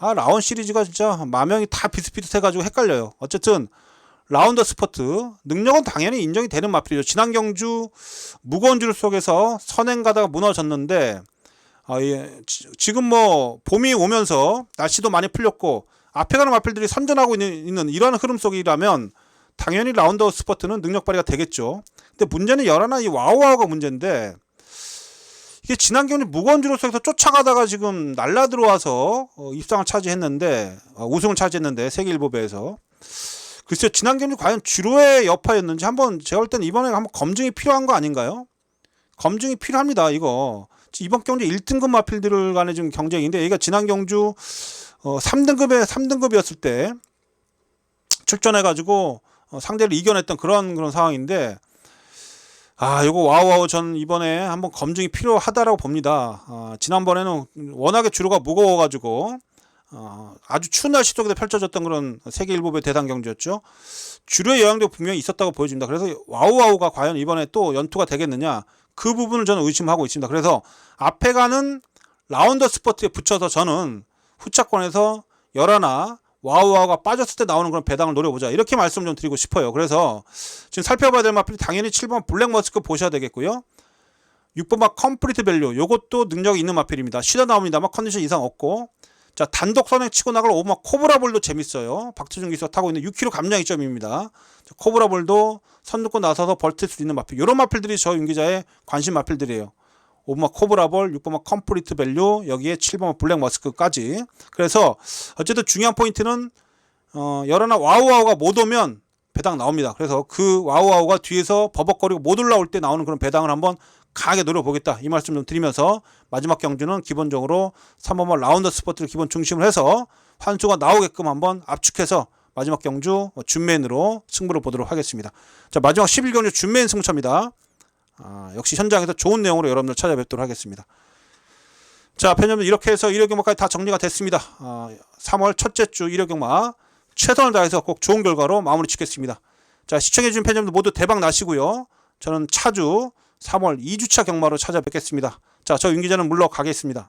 라운 시리즈가 진짜 마명이 다 비슷비슷해가지고 헷갈려요. 어쨌든 라운더 스포트 능력은 당연히 인정이 되는 마필이죠. 지난 경주 무거운 줄 속에서 선행 가다가 무너졌는데 지금 뭐 봄이 오면서 날씨도 많이 풀렸고 앞에 가는 마필들이 선전하고 있는 이러한 흐름 속이라면 당연히 라운더 스포트는 능력 발휘가 되겠죠. 근데 문제는 열하나 이 와우와우가 문제인데 이게 지난 경주 무거운 줄 속에서 쫓아가다가 지금 날라 들어와서 입상을 차지했는데 우승을 차지했는데 세계일보배에서 글쎄요 지난 경주 과연 주로의 여파였는지 한번 제가 볼 때는 이번에 한번 검증이 필요한 거 아닌가요? 검증이 필요합니다. 이거 이번 경주 1등급 마필들 간의 지금 경쟁인데 얘가 지난 경주 3등급이었을 때 출전해가지고 상대를 이겨냈던 그런 상황인데 요거 와우와우 전 이번에 한번 검증이 필요하다라고 봅니다. 지난번에는 워낙에 주로가 무거워가지고 아주 추운 날씨 속에서 펼쳐졌던 그런 세계일보배 대상 경주였죠. 주로의 영향도 분명히 있었다고 보여집니다. 그래서 와우와우가 과연 이번에 또 연투가 되겠느냐 그 부분을 저는 의심하고 있습니다. 그래서 앞에 가는 라운더 스포트에 붙여서 저는 후차권에서 열하나 와우와우가 빠졌을 때 나오는 그런 배당을 노려보자 이렇게 말씀 좀 드리고 싶어요. 그래서 지금 살펴봐야 될 마필이 당연히 7번 블랙 머스크 보셔야 되겠고요. 6번 마 컴플리트 밸류 요것도 능력이 있는 마필입니다. 쉬다 나옵니다만 컨디션 이상 없고 자 단독 선행 치고 나갈 5번 마 코브라볼도 재밌어요. 박태준 기수가 타고 있는 6km 감량 2점입니다. 코브라볼도 선 놓고 나서서 버틸 수 있는 마필 이런 마필들이 저 윤기자의 관심 마필들이에요. 5번마 코브라볼, 6번마 컴플리트 밸류, 여기에 7번마 블랙 머스크까지. 그래서 어쨌든 중요한 포인트는 열하나 와우와우가 못 오면 배당 나옵니다. 그래서 그 와우와우가 뒤에서 버벅거리고 못 올라올 때 나오는 그런 배당을 한번 강하게 노려보겠다. 이 말씀 좀 드리면서 마지막 경주는 기본적으로 3번마 라운더 스포트를 기본 중심으로 해서 환수가 나오게끔 한번 압축해서 마지막 경주 준메인으로 승부를 보도록 하겠습니다. 자, 마지막 11경주 준메인 승차입니다. 역시 현장에서 좋은 내용으로 여러분들 찾아뵙도록 하겠습니다. 자, 팬여러분 이렇게 해서 1호 경마까지 다 정리가 됐습니다. 3월 첫째 주 1호 경마 최선을 다해서 꼭 좋은 결과로 마무리 짓겠습니다. 자, 시청해주신 팬여러분들 모두 대박 나시고요. 저는 차주 3월 2주차 경마로 찾아뵙겠습니다. 자, 저 윤 기자는 물러가겠습니다.